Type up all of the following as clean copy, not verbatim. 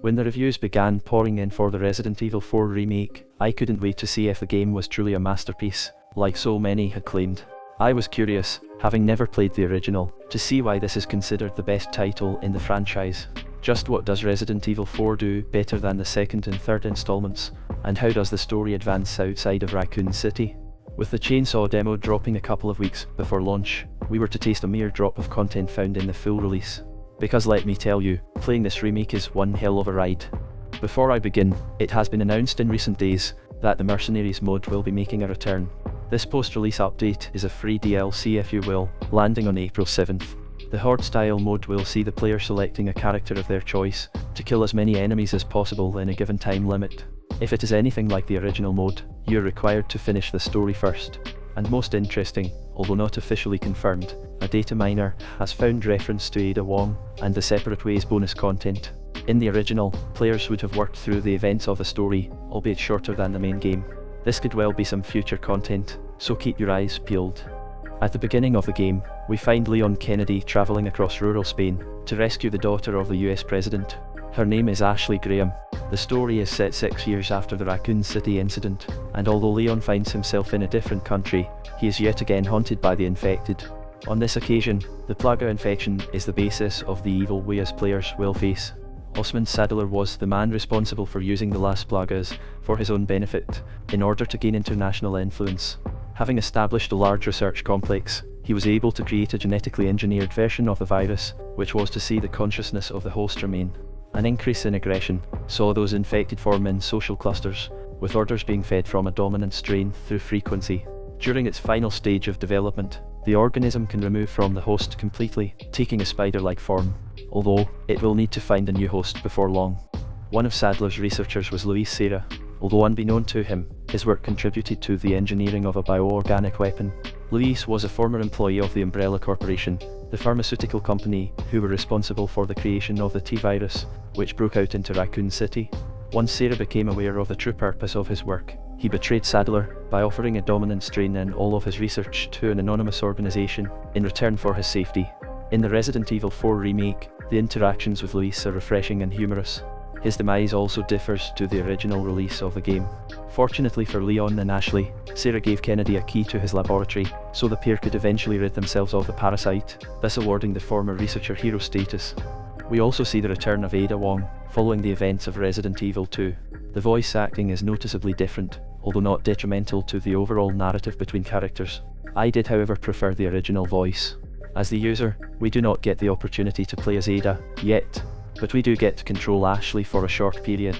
When the reviews began pouring in for the Resident Evil 4 remake, I couldn't wait to see if the game was truly a masterpiece, like so many had claimed. I was curious, having never played the original, to see why this is considered the best title in the franchise. Just what does Resident Evil 4 do better than the second and third installments, and how does the story advance outside of Raccoon City? With the Chainsaw demo dropping a couple of weeks before launch, we were to taste a mere drop of content found in the full release. Because let me tell you, playing this remake is one hell of a ride. Before I begin, it has been announced in recent days that the Mercenaries mode will be making a return. This post-release update is a free DLC if you will, landing on April 7th. The Horde-style mode will see the player selecting a character of their choice to kill as many enemies as possible in a given time limit. If it is anything like the original mode, you are required to finish the story first. And most interesting, although not officially confirmed, a data miner has found reference to Ada Wong and the Separate Ways bonus content. In the original, players would have worked through the events of a story, albeit shorter than the main game. This could well be some future content, so keep your eyes peeled. At the beginning of the game, we find Leon Kennedy traveling across rural Spain to rescue the daughter of the US president. Her name is Ashley Graham. The story is set 6 years after the Raccoon City incident, and although Leon finds himself in a different country, he is yet again haunted by the infected. On this occasion, the Plaga infection is the basis of the evil we as players will face. Osman Sadler was the man responsible for using the Las Plagas for his own benefit, in order to gain international influence. Having established a large research complex, he was able to create a genetically engineered version of the virus, which was to see the consciousness of the host remain. An increase in aggression saw those infected form in social clusters, with orders being fed from a dominant strain through frequency. During its final stage of development, the organism can remove from the host completely, taking a spider-like form, although it will need to find a new host before long. One of Sadler's researchers was Luis Serra. Although unbeknown to him, his work contributed to the engineering of a bioorganic weapon. Luis was a former employee of the Umbrella Corporation, the pharmaceutical company who were responsible for the creation of the T-virus, which broke out into Raccoon City. Once Serra became aware of the true purpose of his work, he betrayed Sadler by offering a dominant strain in all of his research to an anonymous organization in return for his safety. In the Resident Evil 4 remake, the interactions with Luis are refreshing and humorous. His demise also differs to the original release of the game. Fortunately for Leon and Ashley, Serra gave Kennedy a key to his laboratory, so the pair could eventually rid themselves of the parasite, thus awarding the former researcher hero status. We also see the return of Ada Wong, following the events of Resident Evil 2. The voice acting is noticeably different, although not detrimental to the overall narrative between characters. I did however prefer the original voice. As the user, we do not get the opportunity to play as Ada, yet, but we do get to control Ashley for a short period.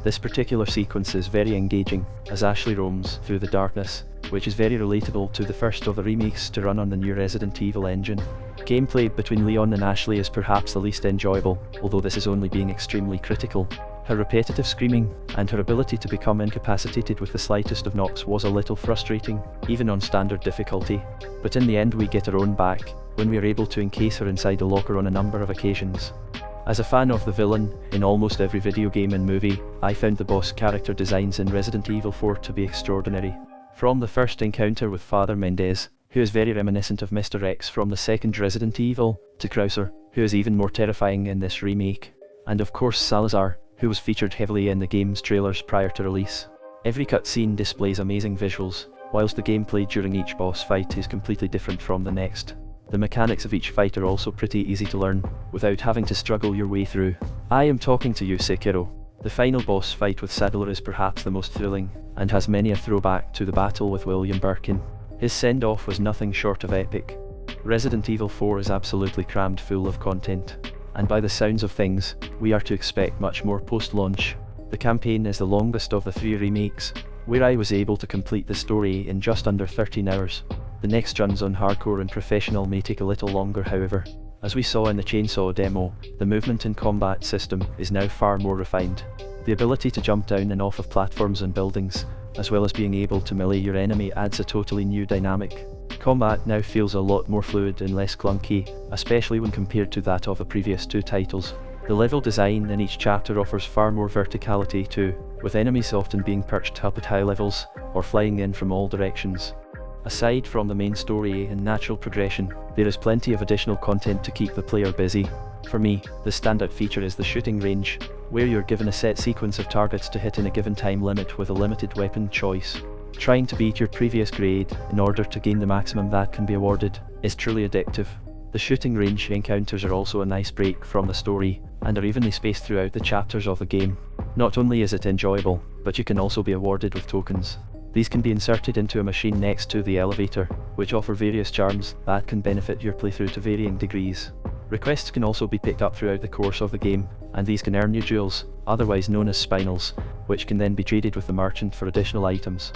This particular sequence is very engaging, as Ashley roams through the darkness, which is very relatable to the first of the remakes to run on the new Resident Evil engine. Gameplay between Leon and Ashley is perhaps the least enjoyable, although this is only being extremely critical. Her repetitive screaming, and her ability to become incapacitated with the slightest of knocks was a little frustrating, even on standard difficulty. But in the end we get our own back, when we are able to encase her inside a locker on a number of occasions. As a fan of the villain, in almost every video game and movie, I found the boss character designs in Resident Evil 4 to be extraordinary. From the first encounter with Father Mendez, who is very reminiscent of Mr. X from the second Resident Evil, to Krauser, who is even more terrifying in this remake. And of course Salazar, who was featured heavily in the game's trailers prior to release. Every cutscene displays amazing visuals, whilst the gameplay during each boss fight is completely different from the next. The mechanics of each fight are also pretty easy to learn, without having to struggle your way through. I am talking to you, Sekiro. The final boss fight with Sadler is perhaps the most thrilling, and has many a throwback to the battle with William Birkin. His send-off was nothing short of epic. Resident Evil 4 is absolutely crammed full of content, and by the sounds of things, we are to expect much more post-launch. The campaign is the longest of the 3 remakes, where I was able to complete the story in just under 13 hours. The next runs on hardcore and professional may take a little longer however. As we saw in the Chainsaw demo, the movement and combat system is now far more refined. The ability to jump down and off of platforms and buildings, as well as being able to melee your enemy adds a totally new dynamic. Combat now feels a lot more fluid and less clunky, especially when compared to that of the previous 2 titles. The level design in each chapter offers far more verticality too, with enemies often being perched up at high levels, or flying in from all directions. Aside from the main story and natural progression, there is plenty of additional content to keep the player busy. For me, the standout feature is the shooting range, where you're given a set sequence of targets to hit in a given time limit with a limited weapon choice. Trying to beat your previous grade in order to gain the maximum that can be awarded is truly addictive. The shooting range encounters are also a nice break from the story, and are evenly spaced throughout the chapters of the game. Not only is it enjoyable, but you can also be awarded with tokens. These can be inserted into a machine next to the elevator, which offer various charms that can benefit your playthrough to varying degrees. Requests can also be picked up throughout the course of the game, and these can earn you jewels, otherwise known as spinels, which can then be traded with the merchant for additional items.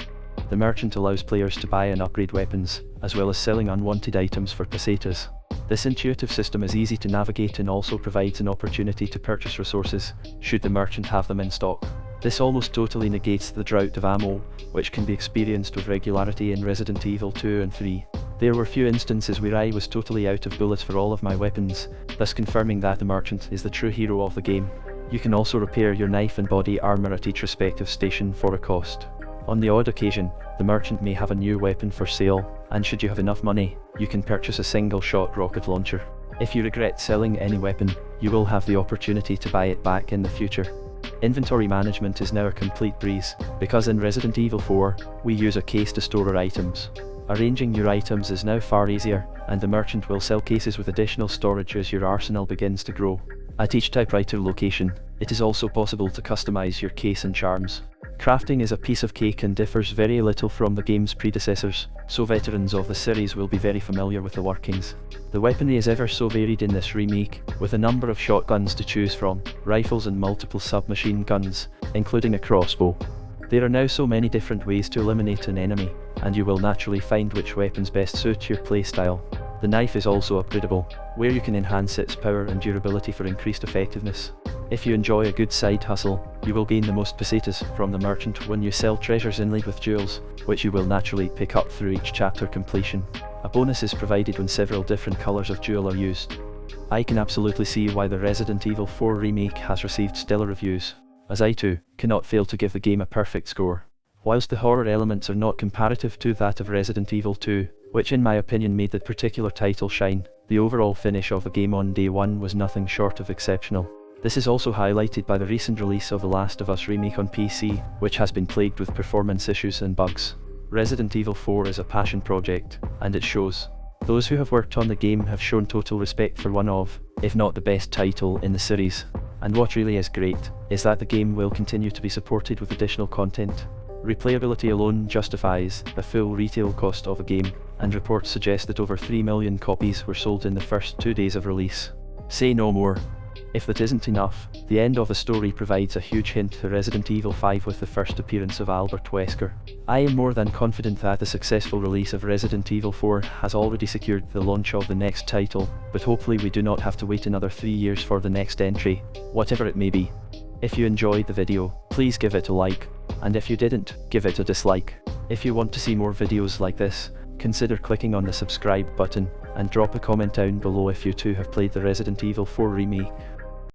The merchant allows players to buy and upgrade weapons, as well as selling unwanted items for pesetas. This intuitive system is easy to navigate and also provides an opportunity to purchase resources, should the merchant have them in stock. This almost totally negates the drought of ammo, which can be experienced with regularity in Resident Evil 2 and 3. There were few instances where I was totally out of bullets for all of my weapons, thus confirming that the merchant is the true hero of the game. You can also repair your knife and body armor at each respective station for a cost. On the odd occasion, the merchant may have a new weapon for sale, and should you have enough money, you can purchase a single-shot rocket launcher. If you regret selling any weapon, you will have the opportunity to buy it back in the future. Inventory management is now a complete breeze, because in Resident Evil 4, we use a case to store our items. Arranging your items is now far easier, and the merchant will sell cases with additional storage as your arsenal begins to grow. At each typewriter location, it is also possible to customize your case and charms. Crafting is a piece of cake and differs very little from the game's predecessors, so veterans of the series will be very familiar with the workings. The weaponry is ever so varied in this remake, with a number of shotguns to choose from, rifles and multiple submachine guns, including a crossbow. There are now so many different ways to eliminate an enemy, and you will naturally find which weapons best suit your playstyle. The knife is also upgradable, where you can enhance its power and durability for increased effectiveness. If you enjoy a good side hustle, you will gain the most pesetas from the merchant when you sell treasures inlaid with jewels, which you will naturally pick up through each chapter completion. A bonus is provided when several different colours of jewel are used. I can absolutely see why the Resident Evil 4 remake has received stellar reviews, as I too cannot fail to give the game a perfect score. Whilst the horror elements are not comparative to that of Resident Evil 2, which in my opinion made the particular title shine, the overall finish of the game on day one was nothing short of exceptional. This is also highlighted by the recent release of The Last of Us Remake on PC, which has been plagued with performance issues and bugs. Resident Evil 4 is a passion project, and it shows. Those who have worked on the game have shown total respect for one of, if not the best title in the series. And what really is great, is that the game will continue to be supported with additional content. Replayability alone justifies the full retail cost of a game, and reports suggest that over 3 million copies were sold in the first 2 days of release. Say no more. If that isn't enough, the end of the story provides a huge hint to Resident Evil 5 with the first appearance of Albert Wesker. I am more than confident that the successful release of Resident Evil 4 has already secured the launch of the next title, but hopefully we do not have to wait another 3 years for the next entry, whatever it may be. If you enjoyed the video, please give it a like, and if you didn't, give it a dislike. If you want to see more videos like this, consider clicking on the subscribe button, and drop a comment down below if you too have played the Resident Evil 4 remake.